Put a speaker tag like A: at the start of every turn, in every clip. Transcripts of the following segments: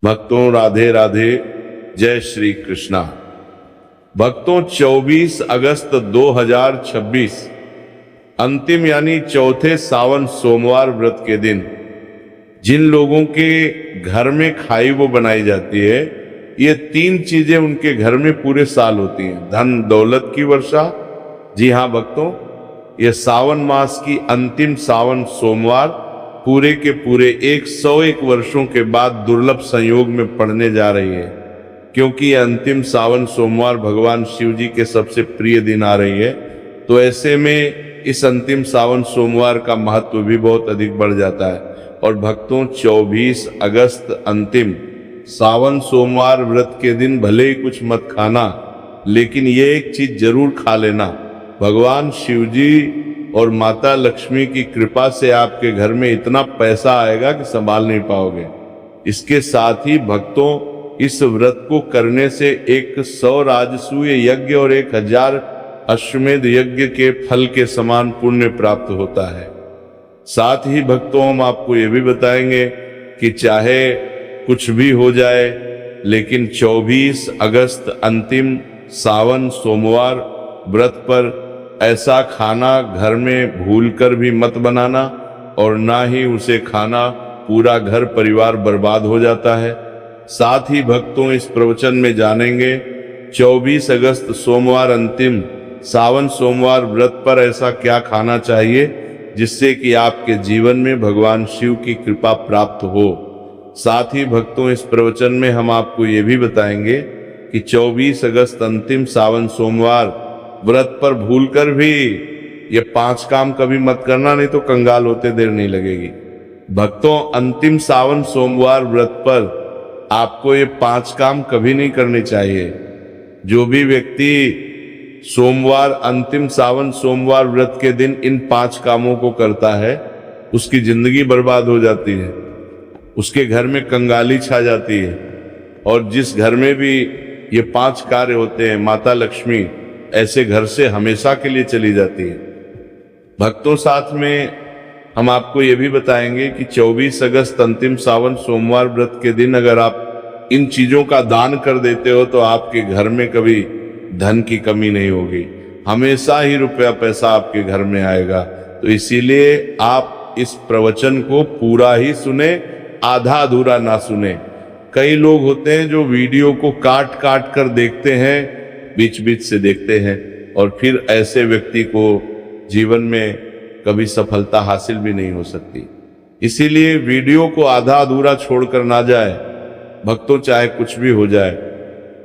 A: भक्तों राधे राधे, जय श्री कृष्णा। भक्तों 24 अगस्त 2026 अंतिम यानी चौथे सावन सोमवार व्रत के दिन जिन लोगों के घर में खाई वो बनाई जाती है, ये 3 चीजें उनके घर में पूरे साल होती हैं। धन दौलत की वर्षा। जी हाँ भक्तों, ये सावन मास की अंतिम सावन सोमवार पूरे के पूरे 101 वर्षों के बाद दुर्लभ संयोग में पड़ने जा रही है, क्योंकि ये अंतिम सावन सोमवार भगवान शिव जी के सबसे प्रिय दिन आ रही है। तो ऐसे में इस अंतिम सावन सोमवार का महत्व भी बहुत अधिक बढ़ जाता है। और भक्तों 24 अगस्त अंतिम सावन सोमवार व्रत के दिन भले ही कुछ मत खाना, लेकिन ये एक चीज जरूर खा लेना। भगवान शिव जी और माता लक्ष्मी की कृपा से आपके घर में इतना पैसा आएगा कि संभाल नहीं पाओगे। इसके साथ ही भक्तों, इस व्रत को करने से 100 राजसूय यज्ञ और 1000 अश्वमेध यज्ञ के फल के समान पुण्य प्राप्त होता है। साथ ही भक्तों, हम आपको ये भी बताएंगे कि चाहे कुछ भी हो जाए, लेकिन 24 अगस्त अंतिम सावन सोमवार व्रत पर ऐसा खाना घर में भूलकर भी मत बनाना, और ना ही उसे खाना पूरा घर परिवार बर्बाद हो जाता है। साथ ही भक्तों, इस प्रवचन में जानेंगे 24 अगस्त सोमवार अंतिम सावन सोमवार व्रत पर ऐसा क्या खाना चाहिए जिससे कि आपके जीवन में भगवान शिव की कृपा प्राप्त हो। साथ ही भक्तों, इस प्रवचन में हम आपको ये भी बताएंगे कि 24 अगस्त अंतिम सावन सोमवार व्रत पर भूलकर भी ये 5 काम कभी मत करना, नहीं तो कंगाल होते देर नहीं लगेगी। भक्तों, अंतिम सावन सोमवार व्रत पर आपको ये 5 काम कभी नहीं करने चाहिए। जो भी व्यक्ति सोमवार अंतिम सावन सोमवार व्रत के दिन इन 5 कामों को करता है, उसकी जिंदगी बर्बाद हो जाती है, उसके घर में कंगाली छा जाती है। और जिस घर में भी ये 5 कार्य होते हैं, माता लक्ष्मी ऐसे घर से हमेशा के लिए चली जाती है। भक्तों, साथ में हम आपको ये भी बताएंगे कि 24 अगस्त अंतिम सावन सोमवार व्रत के दिन अगर आप इन चीजों का दान कर देते हो तो आपके घर में कभी धन की कमी नहीं होगी, हमेशा ही रुपया पैसा आपके घर में आएगा। तो इसीलिए आप इस प्रवचन को पूरा ही सुने, आधा अधूरा ना सुने। कई लोग होते हैं जो वीडियो को काट काट कर देखते हैं, बीच बीच से देखते हैं, और फिर ऐसे व्यक्ति को जीवन में कभी सफलता हासिल भी नहीं हो सकती। इसीलिए वीडियो को आधा अधूरा छोड़कर ना जाए भक्तों, चाहे कुछ भी हो जाए,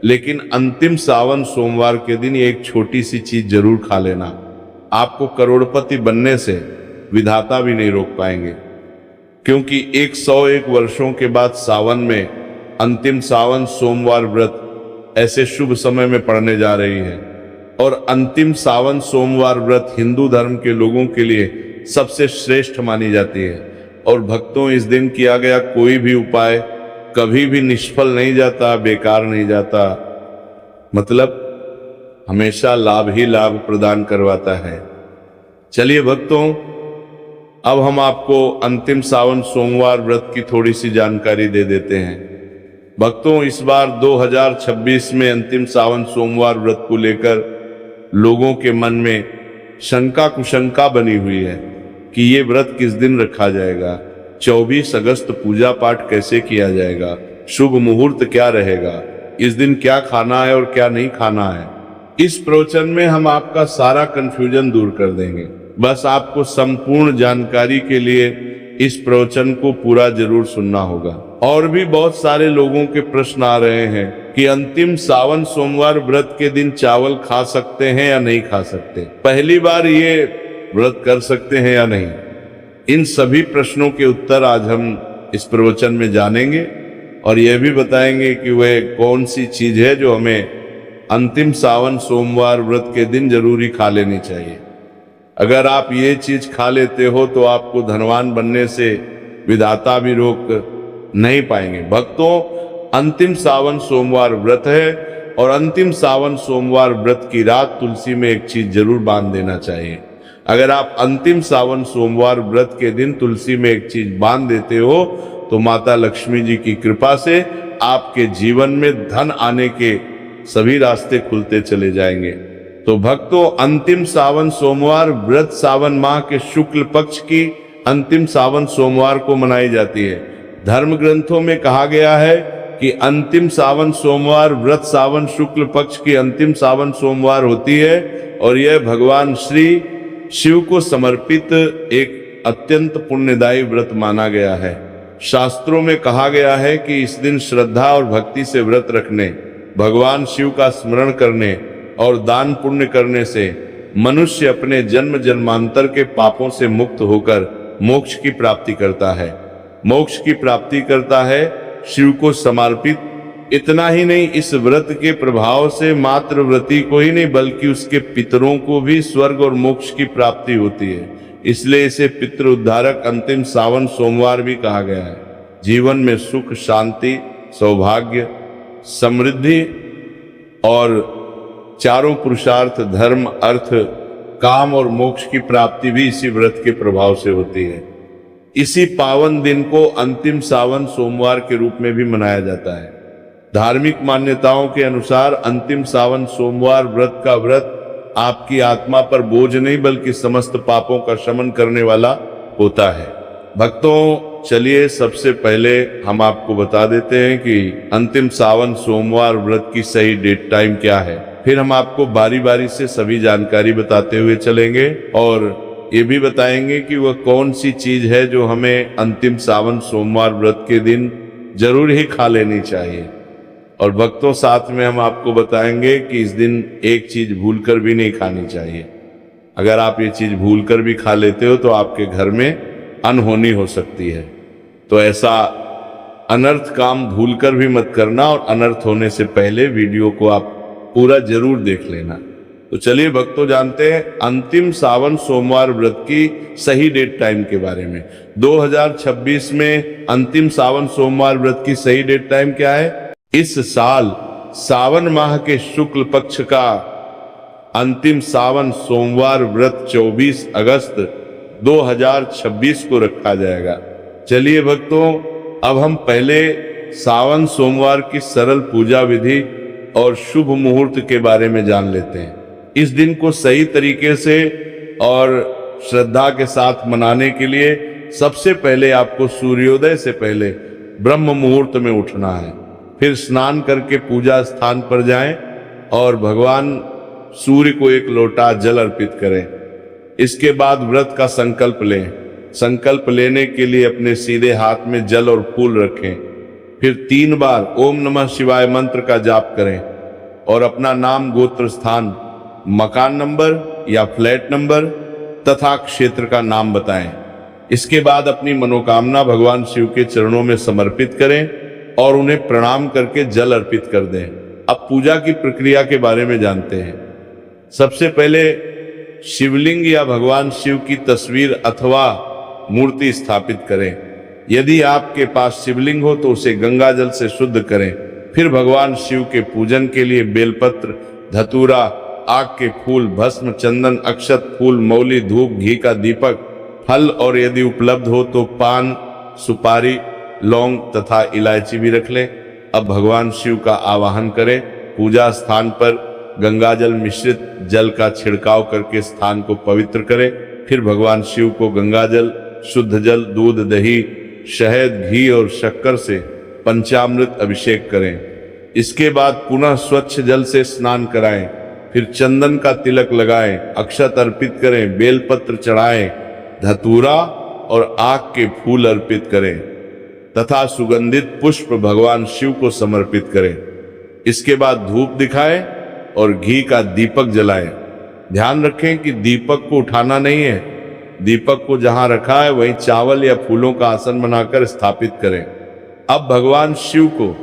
A: लेकिन अंतिम सावन सोमवार के दिन ये एक छोटी सी चीज जरूर खा लेना। आपको करोड़पति बनने से विधाता भी नहीं रोक पाएंगे, क्योंकि 101 वर्षों के बाद सावन में अंतिम सावन सोमवार व्रत ऐसे शुभ समय में पड़ने जा रही है। और अंतिम सावन सोमवार व्रत हिंदू धर्म के लोगों के लिए सबसे श्रेष्ठ मानी जाती है। और भक्तों, इस दिन किया गया कोई भी उपाय कभी भी निष्फल नहीं जाता, बेकार नहीं जाता, मतलब हमेशा लाभ ही लाभ प्रदान करवाता है। चलिए भक्तों, अब हम आपको अंतिम सावन सोमवार व्रत की थोड़ी सी जानकारी दे देते हैं। भक्तों, इस बार 2026 में अंतिम सावन सोमवार व्रत को लेकर लोगों के मन में शंका कुशंका बनी हुई है कि ये व्रत किस दिन रखा जाएगा, 24 अगस्त पूजा पाठ कैसे किया जाएगा, शुभ मुहूर्त क्या रहेगा, इस दिन क्या खाना है और क्या नहीं खाना है। इस प्रवचन में हम आपका सारा कंफ्यूजन दूर कर देंगे। बस आपको संपूर्ण जानकारी के लिए इस प्रवचन को पूरा जरूर सुनना होगा। और भी बहुत सारे लोगों के प्रश्न आ रहे हैं कि अंतिम सावन सोमवार व्रत के दिन चावल खा सकते हैं या नहीं खा सकते, पहली बार ये व्रत कर सकते हैं या नहीं। इन सभी प्रश्नों के उत्तर आज हम इस प्रवचन में जानेंगे, और यह भी बताएंगे कि वह कौन सी चीज है जो हमें अंतिम सावन सोमवार व्रत के दिन जरूरी खा लेनी चाहिए। अगर आप ये चीज खा लेते हो तो आपको धनवान बनने से विधाता भी रोक नहीं पाएंगे। भक्तों, अंतिम सावन सोमवार व्रत है, और अंतिम सावन सोमवार व्रत की रात तुलसी में एक चीज जरूर बांध देना चाहिए। अगर आप अंतिम सावन सोमवार व्रत के दिन तुलसी में एक चीज बांध देते हो तो माता लक्ष्मी जी की कृपा से आपके जीवन में धन आने के सभी रास्ते खुलते चले जाएंगे। तो भक्तों, अंतिम सावन सोमवार व्रत सावन माह के शुक्ल पक्ष की अंतिम सावन सोमवार को मनाई जाती है। धर्म ग्रंथों में कहा गया है कि अंतिम सावन सोमवार व्रत सावन शुक्ल पक्ष की अंतिम सावन सोमवार होती है और यह भगवान श्री शिव को समर्पित एक अत्यंत पुण्यदायी व्रत माना गया है। शास्त्रों में कहा गया है कि इस दिन श्रद्धा और भक्ति से व्रत रखने, भगवान शिव का स्मरण करने और दान पुण्य करने से मनुष्य अपने जन्म जन्मांतर के पापों से मुक्त होकर मोक्ष की प्राप्ति करता है। मोक्ष की प्राप्ति करता है शिव को समर्पित। इतना ही नहीं, इस व्रत के प्रभाव से मात्र व्रती को ही नहीं बल्कि उसके पितरों को भी स्वर्ग और मोक्ष की प्राप्ति होती है। इसलिए इसे पितृ उद्धारक अंतिम सावन सोमवार भी कहा गया है। जीवन में सुख, शांति, सौभाग्य, समृद्धि और चारों पुरुषार्थ धर्म, अर्थ, काम और मोक्ष की प्राप्ति भी इसी व्रत के प्रभाव से होती है। इसी पावन दिन को अंतिम सावन सोमवार के रूप में भी मनाया जाता है। धार्मिक मान्यताओं के अनुसार अंतिम सावन सोमवार व्रत का व्रत आपकी आत्मा पर बोझ नहीं बल्कि समस्त पापों का शमन करने वाला होता है। भक्तों, चलिए सबसे पहले हम आपको बता देते हैं कि अंतिम सावन सोमवार व्रत की सही डेट टाइम क्या है। फिर हम आपको बारी बारी से सभी जानकारी बताते हुए चलेंगे और ये भी बताएंगे कि वह कौन सी चीज है जो हमें अंतिम सावन सोमवार व्रत के दिन जरूर ही खा लेनी चाहिए। और भक्तों, साथ में हम आपको बताएंगे कि इस दिन एक चीज भूलकर भी नहीं खानी चाहिए। अगर आप ये चीज भूलकर भी खा लेते हो तो आपके घर में अनहोनी हो सकती है। तो ऐसा अनर्थ काम भूलकर भी मत करना और अनर्थ होने से पहले वीडियो को आप पूरा जरूर देख लेना। तो चलिए भक्तों, जानते हैं अंतिम सावन सोमवार व्रत की सही डेट टाइम के बारे में। 2026 में अंतिम सावन सोमवार व्रत की सही डेट टाइम क्या है? इस साल सावन माह के शुक्ल पक्ष का अंतिम सावन सोमवार व्रत 24 अगस्त 2026 को रखा जाएगा। चलिए भक्तों, अब हम पहले सावन सोमवार की सरल पूजा विधि और शुभ मुहूर्त के बारे में जान लेते हैं। इस दिन को सही तरीके से और श्रद्धा के साथ मनाने के लिए सबसे पहले आपको सूर्योदय से पहले ब्रह्म मुहूर्त में उठना है। फिर स्नान करके पूजा स्थान पर जाएं और भगवान सूर्य को एक लोटा जल अर्पित करें। इसके बाद व्रत का संकल्प लें। संकल्प लेने के लिए अपने सीधे हाथ में जल और फूल रखें। फिर 3 बार ओम नमः शिवाय मंत्र का जाप करें और अपना नाम, गोत्र, स्थान, मकान नंबर या फ्लैट नंबर तथा क्षेत्र का नाम बताएं। इसके बाद अपनी मनोकामना भगवान शिव के चरणों में समर्पित करें और उन्हें प्रणाम करके जल अर्पित कर दें। अब पूजा की प्रक्रिया के बारे में जानते हैं। सबसे पहले शिवलिंग या भगवान शिव की तस्वीर अथवा मूर्ति स्थापित करें। यदि आपके पास शिवलिंग हो तो उसे गंगा जल से शुद्ध करें। फिर भगवान शिव के पूजन के लिए बेलपत्र, धतूरा, आग के फूल, भस्म, चंदन, अक्षत, फूल, मौली, धूप, घी का दीपक, फल और यदि उपलब्ध हो तो पान, सुपारी, लौंग तथा इलायची भी रख लें। अब भगवान शिव का आवाहन करें। पूजा स्थान पर गंगाजल मिश्रित जल का छिड़काव करके स्थान को पवित्र करें। फिर भगवान शिव को गंगाजल, शुद्ध जल, दूध, दही, शहद, घी और शक्कर से पंचामृत अभिषेक करें। इसके बाद पुनः स्वच्छ जल से स्नान कराएं। फिर चंदन का तिलक लगाएं, अक्षत अर्पित करें, बेलपत्र चढ़ाएं, धतूरा और आग के फूल अर्पित करें तथा सुगंधित पुष्प भगवान शिव को समर्पित करें। इसके बाद धूप दिखाएं और घी का दीपक जलाएं। ध्यान रखें कि दीपक को उठाना नहीं है। दीपक को जहां रखा है वहीं चावल या फूलों का आसन बनाकर स्थापित करें। अब भगवान शिव को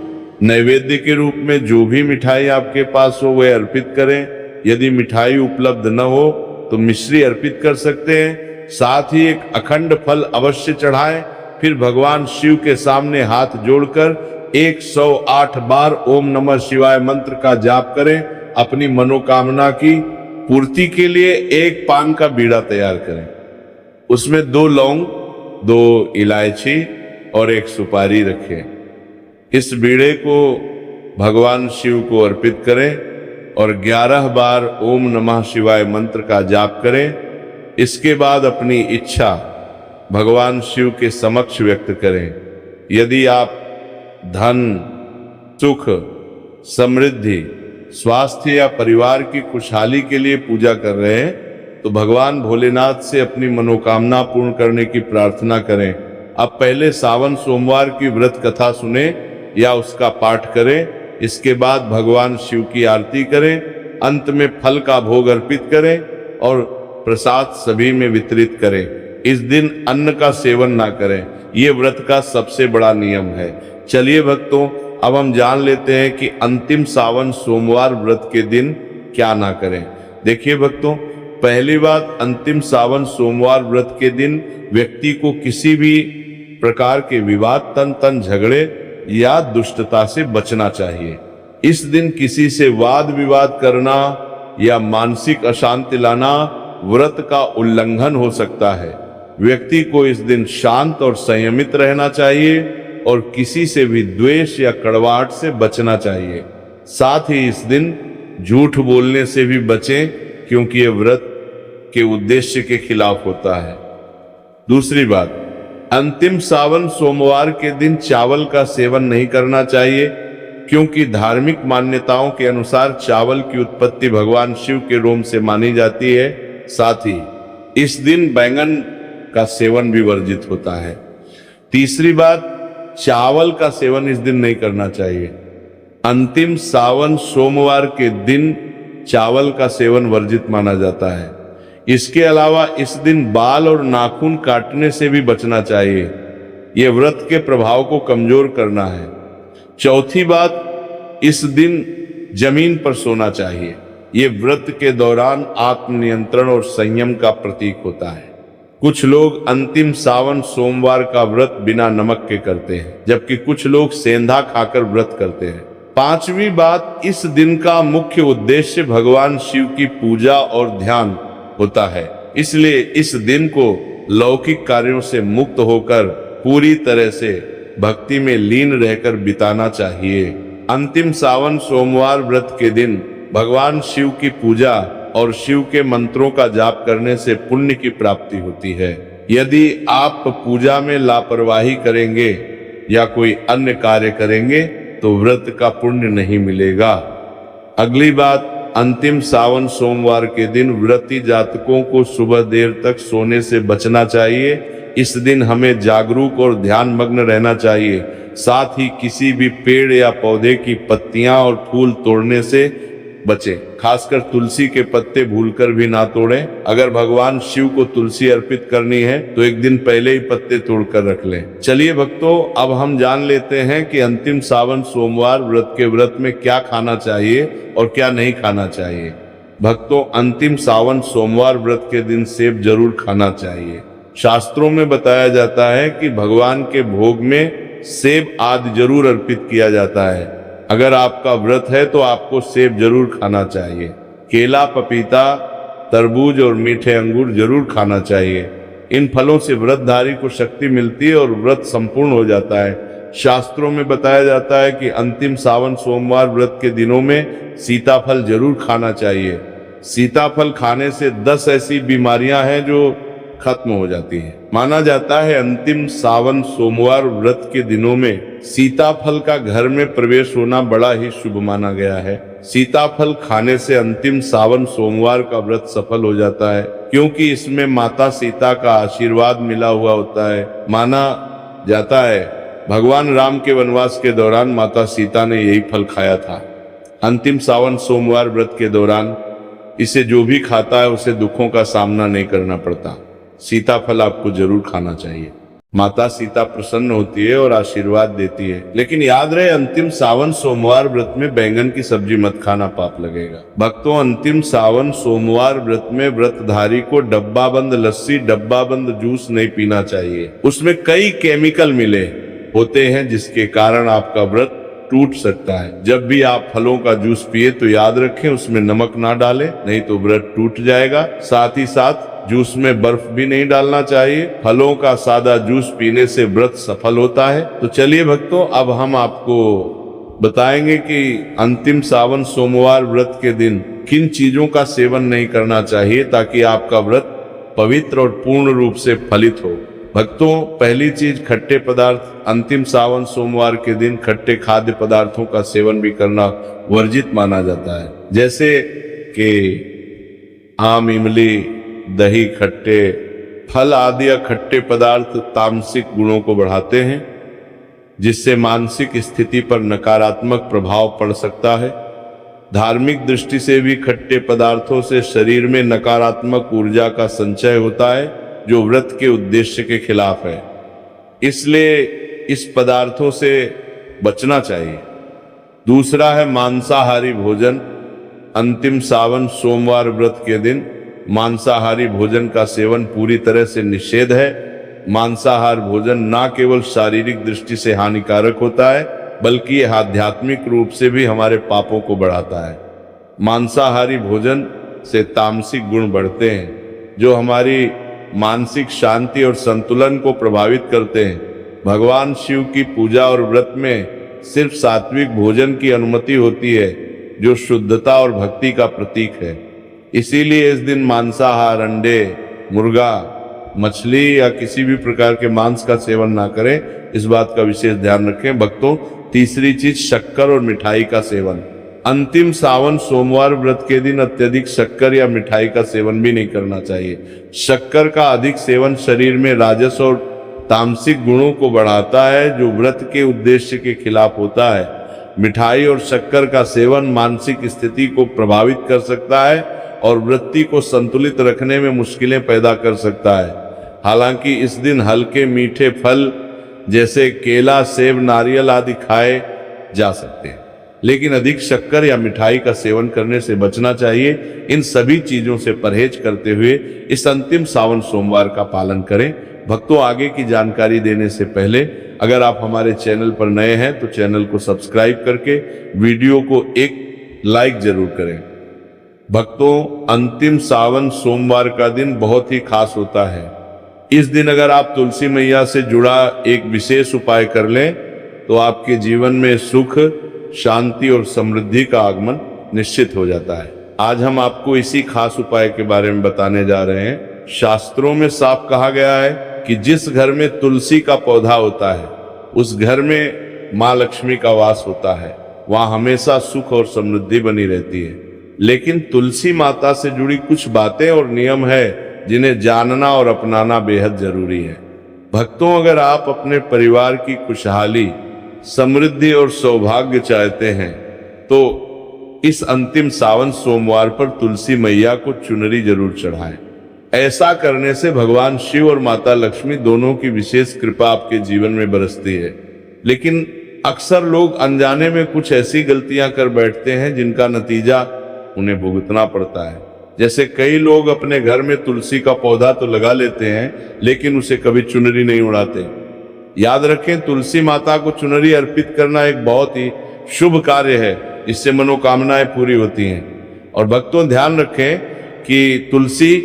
A: नैवेद्य के रूप में जो भी मिठाई आपके पास हो वह अर्पित करें। यदि मिठाई उपलब्ध न हो तो मिश्री अर्पित कर सकते हैं। साथ ही एक अखंड फल अवश्य चढ़ाएं। फिर भगवान शिव के सामने हाथ जोड़कर 108 बार ओम नमः शिवाय मंत्र का जाप करें। अपनी मनोकामना की पूर्ति के लिए एक पान का बीड़ा तैयार करें। उसमें 2 लौंग, 2 इलायची और 1 सुपारी रखें। इस बीड़े को भगवान शिव को अर्पित करें और 11 बार ओम नमः शिवाय मंत्र का जाप करें। इसके बाद अपनी इच्छा भगवान शिव के समक्ष व्यक्त करें। यदि आप धन, सुख, समृद्धि, स्वास्थ्य या परिवार की खुशहाली के लिए पूजा कर रहे हैं तो भगवान भोलेनाथ से अपनी मनोकामना पूर्ण करने की प्रार्थना करें। अब पहले सावन सोमवार की व्रत कथा सुने या उसका पाठ करें। इसके बाद भगवान शिव की आरती करें। अंत में फल का भोग अर्पित करें और प्रसाद सभी में वितरित करें। इस दिन अन्न का सेवन ना करें। ये व्रत का सबसे बड़ा नियम है। चलिए भक्तों, अब हम जान लेते हैं कि अंतिम सावन सोमवार व्रत के दिन क्या ना करें। देखिए भक्तों, पहली बात, अंतिम सावन सोमवार व्रत के दिन व्यक्ति को किसी भी प्रकार के विवाद, तन झगड़े या दुष्टता से बचना चाहिए। इस दिन किसी से वाद विवाद करना या मानसिक अशांति लाना व्रत का उल्लंघन हो सकता है। व्यक्ति को इस दिन शांत और संयमित रहना चाहिए और किसी से भी द्वेष या कड़वाहट से बचना चाहिए। साथ ही इस दिन झूठ बोलने से भी बचें, क्योंकि यह व्रत के उद्देश्य के खिलाफ होता है। दूसरी बात, अंतिम सावन सोमवार के दिन चावल का सेवन नहीं करना चाहिए, क्योंकि धार्मिक मान्यताओं के अनुसार चावल की उत्पत्ति भगवान शिव के रोम से मानी जाती है। साथ ही इस दिन बैंगन का सेवन भी वर्जित होता है। तीसरी बात, चावल का सेवन इस दिन नहीं करना चाहिए। अंतिम सावन सोमवार के दिन चावल का सेवन वर्जित माना जाता है। इसके अलावा इस दिन बाल और नाखून काटने से भी बचना चाहिए। यह व्रत के प्रभाव को कमजोर करना है। चौथी बात, इस दिन जमीन पर सोना चाहिए। यह व्रत के दौरान आत्मनियंत्रण और संयम का प्रतीक होता है। कुछ लोग अंतिम सावन सोमवार का व्रत बिना नमक के करते हैं, जबकि कुछ लोग सेंधा खाकर व्रत करते हैं। पांचवी बात, इस दिन का मुख्य उद्देश्य भगवान शिव की पूजा और ध्यान होता है। इसलिए इस दिन को लौकिक कार्यों से मुक्त होकर पूरी तरह से भक्ति में लीन रहकर बिताना चाहिए। अंतिम सावन सोमवार व्रत के दिन भगवान शिव की पूजा और शिव के मंत्रों का जाप करने से पुण्य की प्राप्ति होती है। यदि आप पूजा में लापरवाही करेंगे या कोई अन्य कार्य करेंगे तो व्रत का पुण्य नहीं मिलेगा। अगली बात, अंतिम सावन सोमवार के दिन व्रती जातकों को सुबह देर तक सोने से बचना चाहिए। इस दिन हमें जागरूक और ध्यान मग्न रहना चाहिए। साथ ही किसी भी पेड़ या पौधे की पत्तियां और फूल तोड़ने से बचें। खासकर तुलसी के पत्ते भूलकर भी ना तोड़ें। अगर भगवान शिव को तुलसी अर्पित करनी है तो एक दिन पहले ही पत्ते तोड़कर रख लें। चलिए भक्तों, अब हम जान लेते हैं कि अंतिम सावन सोमवार व्रत के व्रत में क्या खाना चाहिए और क्या नहीं खाना चाहिए। भक्तों, अंतिम सावन सोमवार व्रत के दिन सेब जरूर खाना चाहिए। शास्त्रों में बताया जाता है कि भगवान के भोग में सेब आदि जरूर अर्पित किया जाता है। अगर आपका व्रत है तो आपको सेब जरूर खाना चाहिए। केला, पपीता, तरबूज और मीठे अंगूर जरूर खाना चाहिए। इन फलों से व्रतधारी को शक्ति मिलती है और व्रत संपूर्ण हो जाता है। शास्त्रों में बताया जाता है कि अंतिम सावन सोमवार व्रत के दिनों में सीताफल जरूर खाना चाहिए। सीताफल खाने से 10 ऐसी बीमारियां हैं जो खत्म हो जाती है। माना जाता है अंतिम सावन सोमवार व्रत के दिनों में सीताफल का घर में प्रवेश होना बड़ा ही शुभ माना गया है। सीताफल खाने से अंतिम सावन सोमवार का व्रत सफल हो जाता है, क्योंकि इसमें माता सीता का आशीर्वाद मिला हुआ होता है। माना जाता है भगवान राम के वनवास के दौरान माता सीता ने यही फल खाया था। अंतिम सावन सोमवार व्रत के दौरान इसे जो भी खाता है उसे दुखों का सामना नहीं करना पड़ता। सीताफल आपको जरूर खाना चाहिए। माता सीता प्रसन्न होती है और आशीर्वाद देती है। लेकिन याद रहे, अंतिम सावन सोमवार व्रत में बैंगन की सब्जी मत खाना, पाप लगेगा। भक्तों, अंतिम सावन सोमवार व्रत में व्रतधारी को डब्बा बंद लस्सी, डब्बा बंद जूस नहीं पीना चाहिए। उसमें कई केमिकल मिले होते हैं जिसके कारण आपका व्रत टूट सकता है। जब भी आप फलों का जूस पिए तो याद रखें उसमें नमक ना डालें, नहीं तो व्रत टूट जाएगा। साथ ही साथ जूस में बर्फ भी नहीं डालना चाहिए। फलों का सादा जूस पीने से व्रत सफल होता है। तो चलिए भक्तों, अब हम आपको बताएंगे कि अंतिम सावन सोमवार व्रत के दिन किन चीजों का सेवन नहीं करना चाहिए ताकि आपका व्रत पवित्र और पूर्ण रूप से फलित हो। भक्तों, पहली चीज खट्टे पदार्थ। अंतिम सावन सोमवार के दिन खट्टे खाद्य पदार्थों का सेवन भी करना वर्जित माना जाता है, जैसे कि आम, इमली, दही, खट्टे फल आदि या खट्टे पदार्थ तामसिक गुणों को बढ़ाते हैं, जिससे मानसिक स्थिति पर नकारात्मक प्रभाव पड़ सकता है। धार्मिक दृष्टि से भी खट्टे पदार्थों से शरीर में नकारात्मक ऊर्जा का संचय होता है, जो व्रत के उद्देश्य के खिलाफ है। इसलिए इस पदार्थों से बचना चाहिए। दूसरा है मांसाहारी भोजन। अंतिम सावन सोमवार व्रत के दिन मांसाहारी भोजन का सेवन पूरी तरह से निषेध है। मांसाहार भोजन न केवल शारीरिक दृष्टि से हानिकारक होता है, बल्कि यह आध्यात्मिक रूप से भी हमारे पापों को बढ़ाता है। मांसाहारी भोजन से तामसिक गुण बढ़ते हैं, जो हमारी मानसिक शांति और संतुलन को प्रभावित करते हैं। भगवान शिव की पूजा और व्रत में सिर्फ सात्विक भोजन की अनुमति होती है, जो शुद्धता और भक्ति का प्रतीक है। इसीलिए इस दिन मांसाहार, अंडे, मुर्गा, मछली या किसी भी प्रकार के मांस का सेवन ना करें, इस बात का विशेष ध्यान रखें। भक्तों, तीसरी चीज शक्कर और मिठाई का सेवन। अंतिम सावन सोमवार व्रत के दिन अत्यधिक शक्कर या मिठाई का सेवन भी नहीं करना चाहिए। शक्कर का अधिक सेवन शरीर में राजस और तामसिक गुणों को बढ़ाता है, जो व्रत के उद्देश्य के खिलाफ होता है। मिठाई और शक्कर का सेवन मानसिक स्थिति को प्रभावित कर सकता है और वृत्ति को संतुलित रखने में मुश्किलें पैदा कर सकता है। हालांकि इस दिन हल्के मीठे फल जैसे केला, सेब, नारियल आदि खाए जा सकते हैं, लेकिन अधिक शक्कर या मिठाई का सेवन करने से बचना चाहिए। इन सभी चीजों से परहेज करते हुए इस अंतिम सावन सोमवार का पालन करें। भक्तों, आगे की जानकारी देने से पहले अगर आप हमारे चैनल पर नए हैं तो चैनल को सब्सक्राइब करके वीडियो को एक लाइक जरूर करें। भक्तों, अंतिम सावन सोमवार का दिन बहुत ही खास होता है। इस दिन अगर आप तुलसी मैया से जुड़ा एक विशेष उपाय कर लें तो आपके जीवन में सुख, शांति और समृद्धि का आगमन निश्चित हो जाता है। आज हम आपको इसी खास उपाय के बारे में बताने जा रहे हैं। शास्त्रों में साफ कहा गया है कि जिस घर में तुलसी का पौधा होता है उस घर में माँ लक्ष्मी का वास होता है, वहां हमेशा सुख और समृद्धि बनी रहती है। लेकिन तुलसी माता से जुड़ी कुछ बातें और नियम है जिन्हें जानना और अपनाना बेहद जरूरी है। भक्तों, अगर आप अपने परिवार की खुशहाली, समृद्धि और सौभाग्य चाहते हैं तो इस अंतिम सावन सोमवार पर तुलसी मैया को चुनरी जरूर चढ़ाएं। ऐसा करने से भगवान शिव और माता लक्ष्मी दोनों की विशेष कृपा आपके जीवन में बरसती है। लेकिन अक्सर लोग अनजाने में कुछ ऐसी गलतियां कर बैठते हैं जिनका नतीजा उन्हें भुगतना पड़ता है। जैसे कई लोग अपने घर में तुलसी का पौधा तो लगा लेते हैं, लेकिन उसे कभी चुनरी नहीं उड़ाते। याद रखें, तुलसी माता को चुनरी अर्पित करना एक बहुत ही शुभ कार्य है, इससे मनोकामनाएं पूरी होती हैं। और भक्तों, ध्यान रखें कि तुलसी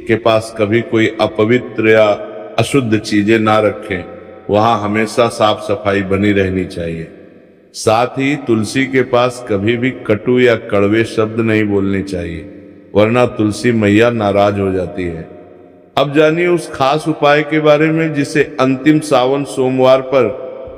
A: के पास कभी कोई अपवित्र या अशुद्ध चीजें ना रखें, वहां हमेशा साफ सफाई बनी रहनी चाहिए। साथ ही तुलसी के पास कभी भी कटु या कड़वे शब्द नहीं बोलने चाहिए, वरना तुलसी मैया नाराज हो जाती है। अब जानिए उस खास उपाय के बारे में जिसे अंतिम सावन सोमवार पर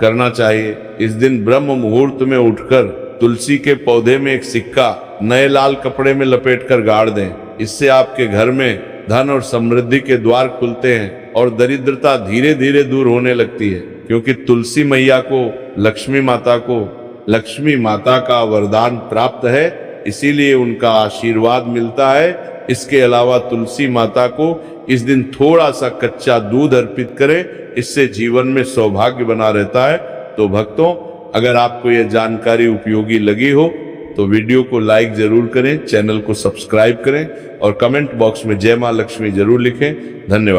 A: करना चाहिए। इस दिन ब्रह्म मुहूर्त में उठकर तुलसी के पौधे में एक सिक्का नए लाल कपड़े में लपेटकर गाड़ दें। इससे आपके घर में धन और समृद्धि के द्वार खुलते हैं और दरिद्रता धीरे धीरे दूर होने लगती है, क्योंकि तुलसी मैया को लक्ष्मी माता का वरदान प्राप्त है, इसीलिए उनका आशीर्वाद मिलता है। इसके अलावा तुलसी माता को इस दिन थोड़ा सा कच्चा दूध अर्पित करें, इससे जीवन में सौभाग्य बना रहता है। तो भक्तों, अगर आपको यह जानकारी उपयोगी लगी हो तो वीडियो को लाइक जरूर करें, चैनल को सब्सक्राइब करें और कमेंट बॉक्स में जय मां लक्ष्मी जरूर लिखें। धन्यवाद।